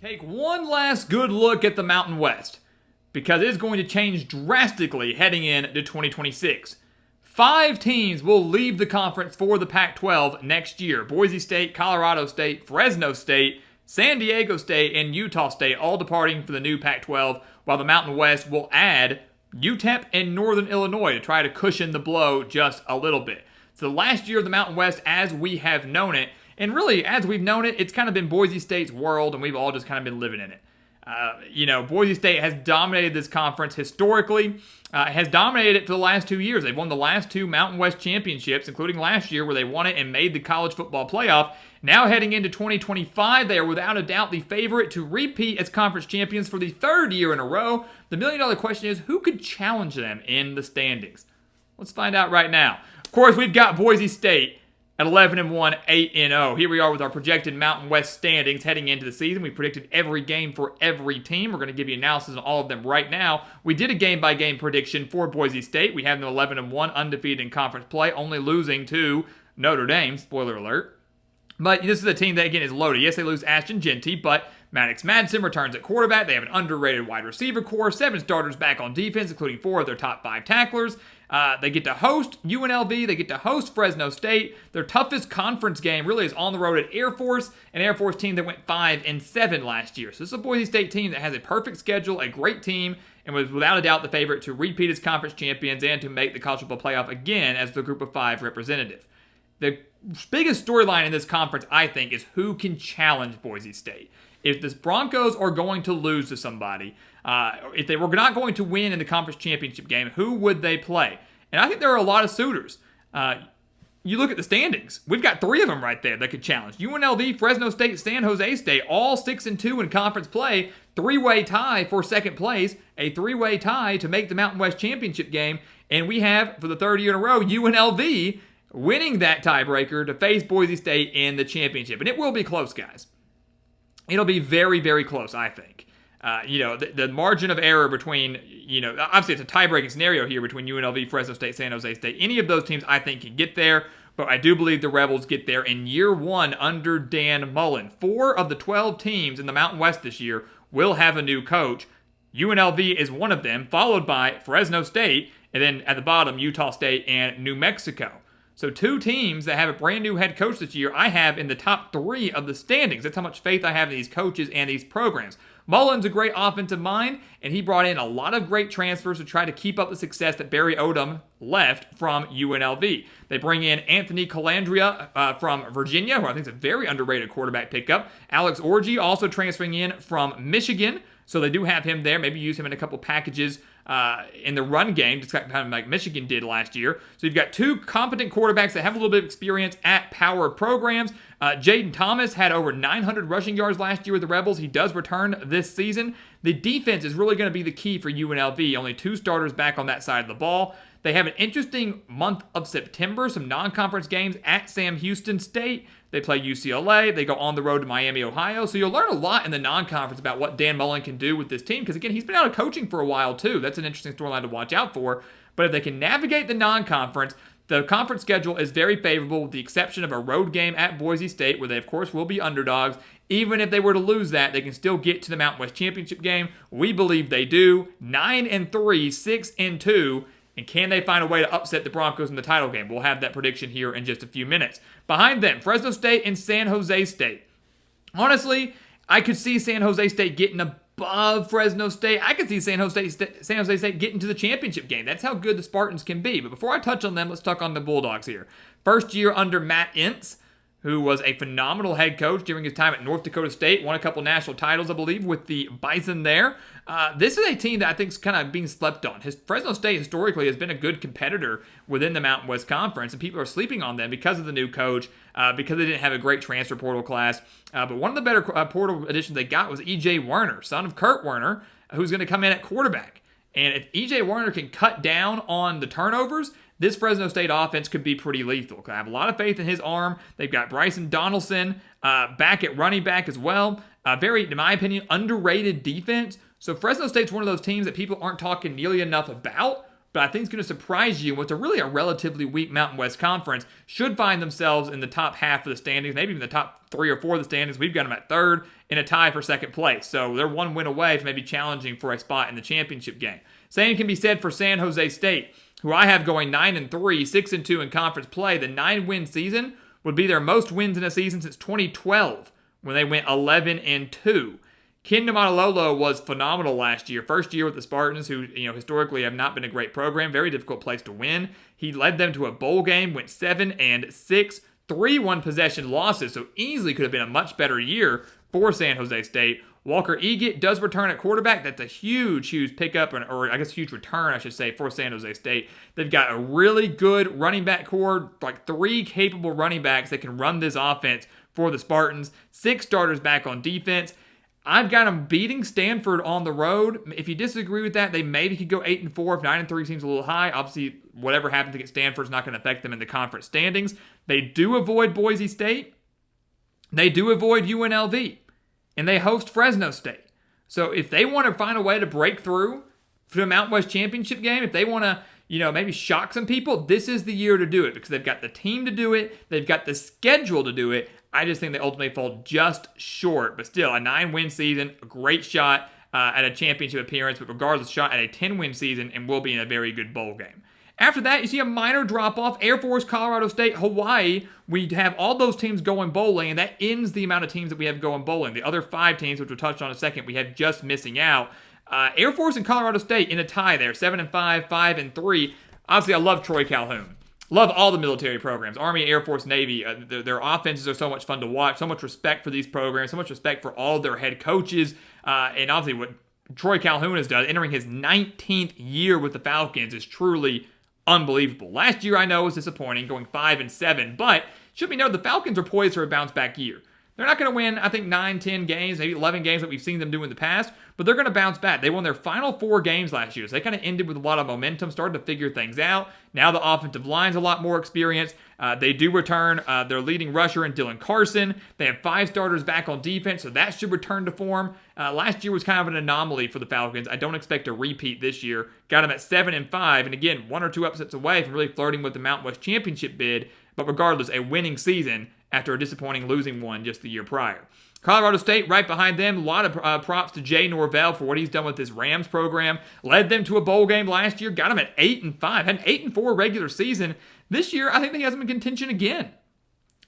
take one last good look at the Mountain West, because it is going to change drastically heading into 2026. 5 teams will leave the conference for the Pac-12 next year. Boise State, Colorado State, Fresno State, San Diego State, and Utah State all departing for the new Pac-12, while the Mountain West will add UTEP and Northern Illinois to try to cushion the blow just a little bit. So the last year of the Mountain West as we have known it, and really as we've known it, it's kind of been Boise State's world, and we've all just kind of been living in it. Boise State has dominated this conference historically, has dominated it for the last 2 years. They've won the last 2 Mountain West championships, including last year where they won it and made the college football playoff. Now heading into 2025, they are without a doubt the favorite to repeat as conference champions for the 3rd year in a row. The million-dollar question is, who could challenge them in the standings? Let's find out right now. Of course, we've got Boise State at 11-1, 8-0. Here we are with our projected Mountain West standings heading into the season. We predicted every game for every team. We're going to give you analysis on all of them right now. We did a game-by-game prediction for Boise State. We have them 11-1, undefeated in conference play, only losing to Notre Dame. Spoiler alert. But this is a team that, again, is loaded. Yes, they lose Ashton Genty, but Maddox Madsen returns at quarterback. They have an underrated wide receiver core, 7 starters back on defense, including 4 of their top 5 tacklers. They get to host UNLV. They get to host Fresno State. Their toughest conference game really is on the road at Air Force, an Air Force team that went 5-7 last year. So this is a Boise State team that has a perfect schedule, a great team, and was without a doubt the favorite to repeat as conference champions and to make the college football playoff again as the Group of 5 representative. The biggest storyline in this conference, I think, is who can challenge Boise State. If the Broncos are going to lose to somebody, if they were not going to win in the conference championship game, who would they play? And I think there are a lot of suitors. You look at the standings. We've got 3 of them right there that could challenge. UNLV, Fresno State, San Jose State, all 6-2 in conference play. 3-way tie for second place. A 3-way tie to make the Mountain West championship game. And we have, for the 3rd year in a row, UNLV winning that tiebreaker to face Boise State in the championship. And it will be close, guys. It'll be very, very close, I think. The margin of error between, obviously it's a tie-breaking scenario here between UNLV, Fresno State, San Jose State. Any of those teams, I think, can get there, but I do believe the Rebels get there in year 1 under Dan Mullen. 4 of the 12 teams in the Mountain West this year will have a new coach. UNLV is one of them, followed by Fresno State, and then at the bottom, Utah State and New Mexico. So 2 teams that have a brand new head coach this year, I have in the top 3 of the standings. That's how much faith I have in these coaches and these programs. Mullen's a great offensive mind, and he brought in a lot of great transfers to try to keep up the success that Barry Odom left from UNLV. They bring in Anthony Colandrea from Virginia, who I think is a very underrated quarterback pickup. Alex Orji also transferring in from Michigan, so they do have him there. Maybe use him in a couple packages in the run game, just kind of like Michigan did last year. So you've got 2 competent quarterbacks that have a little bit of experience at power programs. Jaden Thomas had over 900 rushing yards last year with the Rebels. He does return this season. The defense is really going to be the key for UNLV. Only 2 starters back on that side of the ball. They have an interesting month of September, some non-conference games at Sam Houston State. They play UCLA. They go on the road to Miami, Ohio. So you'll learn a lot in the non-conference about what Dan Mullen can do with this team. Because, again, he's been out of coaching for a while, too. That's an interesting storyline to watch out for. But if they can navigate the non-conference, the conference schedule is very favorable with the exception of a road game at Boise State, where they, of course, will be underdogs. Even if they were to lose that, they can still get to the Mountain West Championship game. We believe they do. 9-3, 6-2. And can they find a way to upset the Broncos in the title game? We'll have that prediction here in just a few minutes. Behind them, Fresno State and San Jose State. Honestly, I could see San Jose State getting above Fresno State. I could see San Jose State getting to the championship game. That's how good the Spartans can be. But before I touch on them, let's talk on the Bulldogs here. First year under Matt Entz, who was a phenomenal head coach during his time at North Dakota State, won a couple national titles, I believe, with the Bison there. This is a team that I think is kind of being slept on. Fresno State historically has been a good competitor within the Mountain West Conference, and people are sleeping on them because of the new coach, because they didn't have a great transfer portal class. But one of the better portal additions they got was E.J. Werner, son of Kurt Werner, who's going to come in at quarterback. And if E.J. Werner can cut down on the turnovers, this Fresno State offense could be pretty lethal. I have a lot of faith in his arm. They've got Bryson Donaldson back at running back as well. Very, in my opinion, underrated defense. So Fresno State's one of those teams that people aren't talking nearly enough about, but I think it's going to surprise you. What's really a relatively weak Mountain West Conference should find themselves in the top half of the standings, maybe even the top 3 or 4 of the standings. We've got them at third in a tie for second place. So they're one win away from maybe challenging for a spot in the championship game. Same can be said for San Jose State, who I have going 9-3, 6-2 in conference play. The 9-win season would be their most wins in a season since 2012, when they went 11-2. Ken Niumatalolo was phenomenal last year. First year with the Spartans, who historically have not been a great program. Very difficult place to win. He led them to a bowl game, went 7-6, 3 one-possession losses, so easily could have been a much better year for San Jose State. Walker Eget does return at quarterback. That's a huge pickup, or I guess huge return, I should say, for San Jose State. They've got a really good running back core, like 3 capable running backs that can run this offense for the Spartans. 6 starters back on defense. I've got them beating Stanford on the road. If you disagree with that, they maybe could go 8-4 if 9-3 seems a little high. Obviously, whatever happens against Stanford is not going to affect them in the conference standings. They do avoid Boise State. They do avoid UNLV. And they host Fresno State. So if they want to find a way to break through for the Mountain West Championship game, if they want to, maybe shock some people, this is the year to do it because they've got the team to do it. They've got the schedule to do it. I just think they ultimately fall just short. But still, a 9-win season, a great shot at a championship appearance, but regardless, shot at a 10-win season and will be in a very good bowl game. After that, you see a minor drop-off. Air Force, Colorado State, Hawaii. We have all those teams going bowling, and that ends the amount of teams that we have going bowling. The other 5 teams, which we'll touch on in a second, we have just missing out. Air Force and Colorado State in a tie there, 7-5, 5-3. Obviously, I love Troy Calhoun. Love all the military programs, Army, Air Force, Navy. Their offenses are so much fun to watch. So much respect for these programs. So much respect for all their head coaches. And obviously what Troy Calhoun has done, entering his 19th year with the Falcons, is truly unbelievable. Last year, I know, was disappointing, going 5-7. But it should be noted, the Falcons are poised for a bounce-back year. They're not going to win, I think, 9, 10 games, maybe 11 games like we've seen them do in the past, but they're going to bounce back. They won their final 4 games last year, so they kind of ended with a lot of momentum, started to figure things out. Now the offensive line's a lot more experienced. They do return their leading rusher in Dylan Carson. They have 5 starters back on defense, so that should return to form. Last year was kind of an anomaly for the Falcons. I don't expect a repeat this year. Got them at 7-5, and again, 1 or 2 upsets away from really flirting with the Mountain West Championship bid, but regardless, a winning season after a disappointing losing one just the year prior. Colorado State right behind them. A lot of props to Jay Norvell for what he's done with this Rams program. Led them to a bowl game last year. Got them at 8-5. Had an 8-4 regular season. This year, I think they have them in contention again.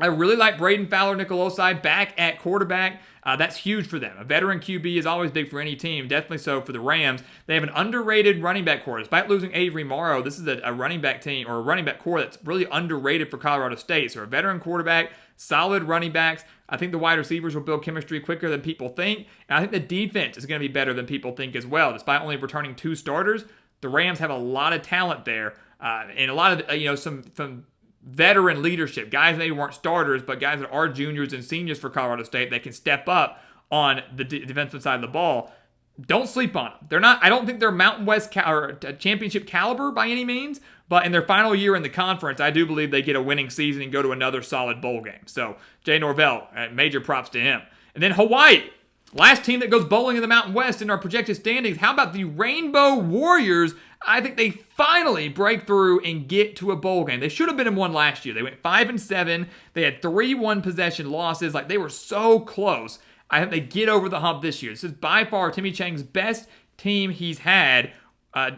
I really like Braden Fowler-Nicolosi back at quarterback. That's huge for them. A veteran QB is always big for any team, definitely so for the Rams. They have an underrated running back core. Despite losing Avery Morrow, this is a running back team, or a running back core that's really underrated for Colorado State. So a veteran quarterback, solid running backs. I think the wide receivers will build chemistry quicker than people think. And I think the defense is going to be better than people think as well. Despite only returning 2 starters, the Rams have a lot of talent there. And a lot of, some veteran leadership. Guys maybe weren't starters, but guys that are juniors and seniors for Colorado State that can step up on the defensive side of the ball. Don't sleep on them. They're not. I don't think they're Mountain West or championship caliber by any means, but in their final year in the conference, I do believe they get a winning season and go to another solid bowl game. So Jay Norvell, major props to him. And then Hawaii, last team that goes bowling in the Mountain West in our projected standings. How about the Rainbow Warriors? I think they finally break through and get to a bowl game. They should have been in one last year. They went 5-7. They had 3 one-possession losses. Like, they were so close. I think they get over the hump this year. This is by far Timmy Chang's best team he's had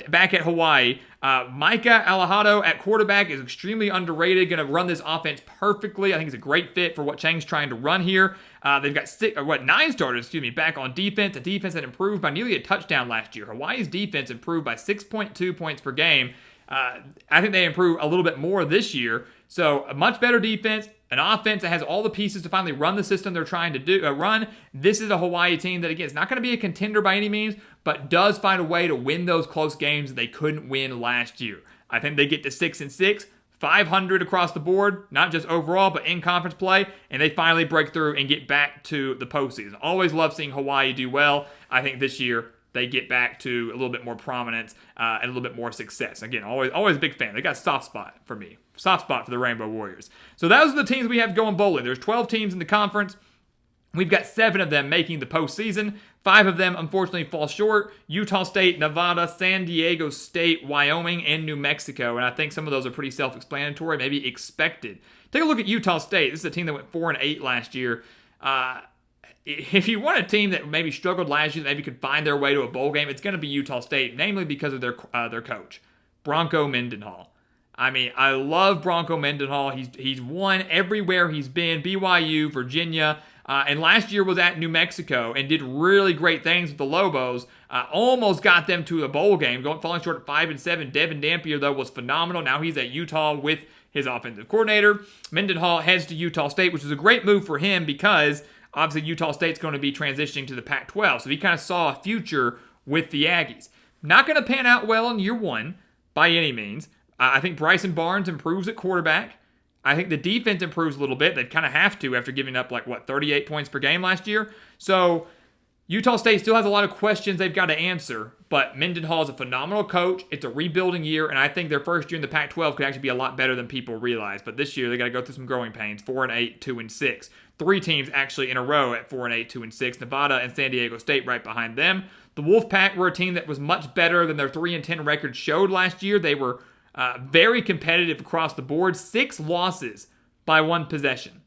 back at Hawaii. Micah Alejado at quarterback is extremely underrated. Going to run this offense perfectly. I think he's a great fit for what Chang's trying to run here. They've got 9 starters, back on defense. A defense that improved by nearly a touchdown last year. Hawaii's defense improved by 6.2 points per game. I think they improve a little bit more this year. So a much better defense, an offense that has all the pieces to finally run the system they're trying to run. This is a Hawaii team that, again, is not going to be a contender by any means, but does find a way to win those close games that they couldn't win last year. I think they get to 6-6, 500 across the board, not just overall, but in conference play, and they finally break through and get back to the postseason. Always love seeing Hawaii do well. I think this year they get back to a little bit more prominence and a little bit more success. Again, always a big fan. They got a soft spot for me. Soft spot for the Rainbow Warriors. So those are the teams we have going bowling. There's 12 teams in the conference. We've got 7 of them making the postseason. 5 of them, unfortunately, fall short. Utah State, Nevada, San Diego State, Wyoming, and New Mexico. And I think some of those are pretty self-explanatory, maybe expected. Take a look at Utah State. This is a team that went 4-8 last year. If you want a team that maybe struggled last year, that maybe could find their way to a bowl game, it's going to be Utah State, namely because of their coach, Bronco Mendenhall. I mean, I love Bronco Mendenhall. He's won everywhere he's been, BYU, Virginia, and last year was at New Mexico and did really great things with the Lobos. Almost got them to a bowl game, falling short at 5-7. Devin Dampier, though, was phenomenal. Now he's at Utah with his offensive coordinator. Mendenhall heads to Utah State, which is a great move for him because obviously Utah State's going to be transitioning to the Pac-12. So he kind of saw a future with the Aggies. Not going to pan out well in year one by any means. I think Bryson Barnes improves at quarterback. I think the defense improves a little bit. They'd kind of have to after giving up 38 points per game last year. So Utah State still has a lot of questions they've got to answer, but Mendenhall is a phenomenal coach. It's a rebuilding year, and I think their first year in the Pac-12 could actually be a lot better than people realize. But this year, they got to go through some growing pains. 4-8, 2-6. 3 teams actually in a row at 4-8, 2-6. Nevada and San Diego State right behind them. The Wolfpack were a team that was much better than their 3-10 record showed last year. They were very competitive across the board. 6 losses by 1 possession.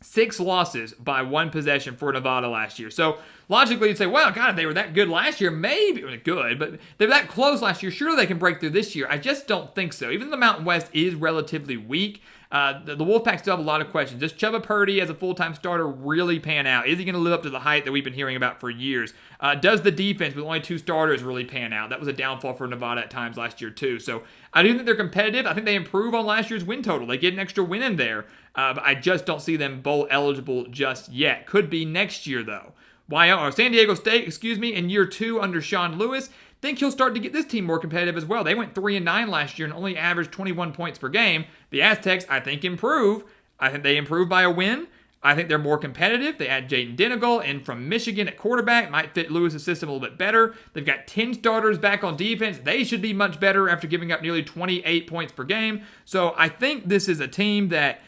6 losses by 1 possession for Nevada last year. So logically, you'd say, well, God, if they were that good last year, maybe good, but they were that close last year. Surely they can break through this year. I just don't think so. Even though the Mountain West is relatively weak, the Wolfpack still have a lot of questions. Does Chubba Purdy as a full-time starter really pan out? Is he going to live up to the hype that we've been hearing about for years? Does the defense with only 2 starters really pan out? That was a downfall for Nevada at times last year too. So I do think they're competitive. I think they improve on last year's win total. They get an extra win in there, but I just don't see them bowl eligible just yet. Could be next year though. San Diego State, in year 2 under Sean Lewis. Think he'll start to get this team more competitive as well. They went 3-9 last year and only averaged 21 points per game. The Aztecs, I think, improve. I think they improve by a win. I think they're more competitive. They add Jaden Denigal in from Michigan at quarterback. Might fit Lewis's system a little bit better. They've got 10 starters back on defense. They should be much better after giving up nearly 28 points per game. So I think this is a team that,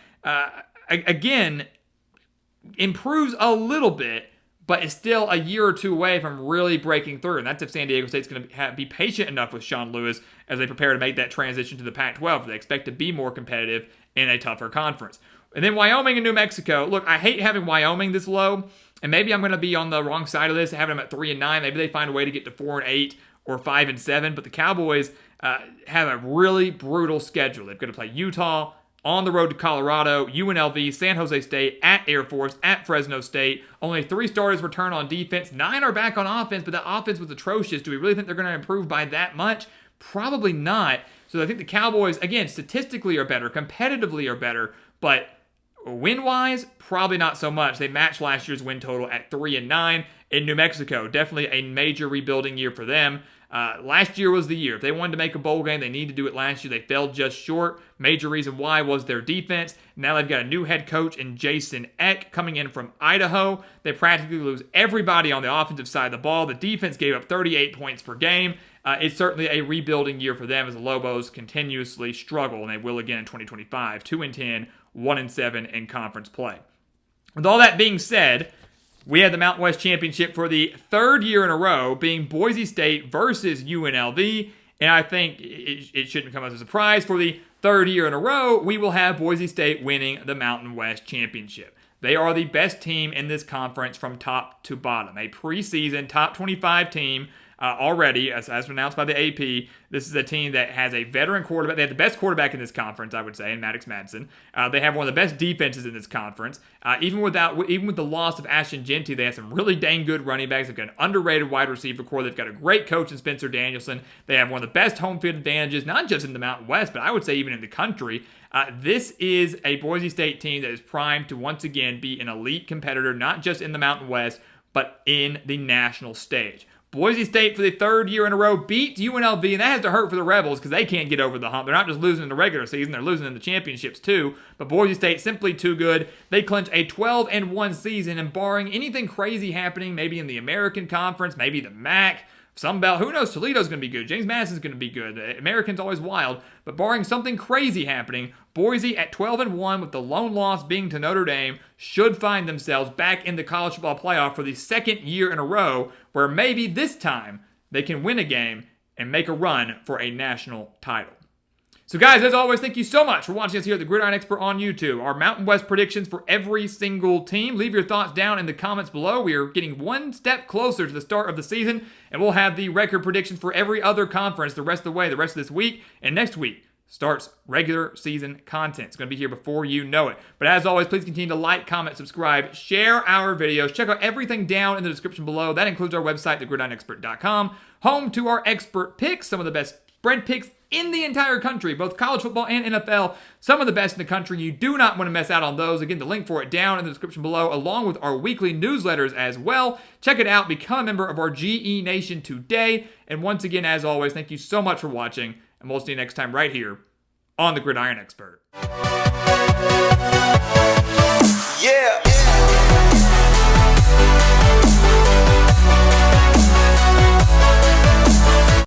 again, improves a little bit, but is still a year or 2 away from really breaking through. And that's if San Diego State's going to be patient enough with Sean Lewis as they prepare to make that transition to the Pac-12. They expect to be more competitive in a tougher conference. And then Wyoming and New Mexico. Look, I hate having Wyoming this low, and maybe I'm going to be on the wrong side of this, having them at 3-9. Maybe they find a way to get to 4-8 or 5-7. But the Cowboys have a really brutal schedule. They've got to play Utah, on the road to Colorado, UNLV, San Jose State, at Air Force, at Fresno State. Only 3 starters return on defense. 9 are back on offense, but that offense was atrocious. Do we really think they're going to improve by that much? Probably not. So I think the Cowboys, again, statistically are better, competitively are better, but win-wise, probably not so much. They matched last year's win total at 3-9. In New Mexico, definitely a major rebuilding year for them. Last year was the year. If they wanted to make a bowl game, they needed to do it last year. They fell just short. Major reason why was their defense. Now they've got a new head coach in Jason Eck coming in from Idaho. They practically lose everybody on the offensive side of the ball. The defense gave up 38 points per game. It's certainly a rebuilding year for them as the Lobos continuously struggle, and they will again in 2025. 2-10, 1-7 in conference play. With all that being said, we had the Mountain West Championship for the 3rd year in a row, being Boise State versus UNLV, and I think it shouldn't come as a surprise. For the 3rd year in a row, we will have Boise State winning the Mountain West Championship. They are the best team in this conference from top to bottom. A preseason top 25 team already, as announced by the AP. This is a team that has a veteran quarterback. They have the best quarterback in this conference, I would say, in Maddox Madsen. They have one of the best defenses in this conference. Even with the loss of Ashton Genty, they have some really dang good running backs. They've got an underrated wide receiver core. They've got a great coach in Spencer Danielson. They have one of the best home field advantages, not just in the Mountain West, but I would say even in the country. This is a Boise State team that is primed to once again be an elite competitor, not just in the Mountain West, but in the national stage. Boise State, for the 3rd year in a row, beats UNLV, and that has to hurt for the Rebels because they can't get over the hump. They're not just losing in the regular season, they're losing in the championships too. But Boise State simply too good. They clinch a 12-1 season, and barring anything crazy happening, maybe in the American Conference, maybe the MAC, Sun Belt, who knows? Toledo's going to be good. James Madison's going to be good. American's always wild. But barring something crazy happening, Boise at 12-1 with the lone loss being to Notre Dame should find themselves back in the college football playoff for the second year in a row, where maybe this time they can win a game and make a run for a national title. So guys, as always, thank you so much for watching us here at the Gridiron Expert on YouTube. Our Mountain West predictions for every single team. Leave your thoughts down in the comments below. We are getting one step closer to the start of the season, and we'll have the record predictions for every other conference the rest of the way, the rest of this week. And next week starts regular season content. It's going to be here before you know it. But as always, please continue to like, comment, subscribe, share our videos. Check out everything down in the description below. That includes our website, thegridironexpert.com, home to our expert picks, some of the best spread picks in the entire country, both college football and NFL, some of the best in the country. You do not want to miss out on those. Again, the link for it down in the description below, along with our weekly newsletters as well. Check it out. Become a member of our GE Nation today. And once again, as always, thank you so much for watching, and we'll see you next time right here on the Gridiron Expert. Yeah.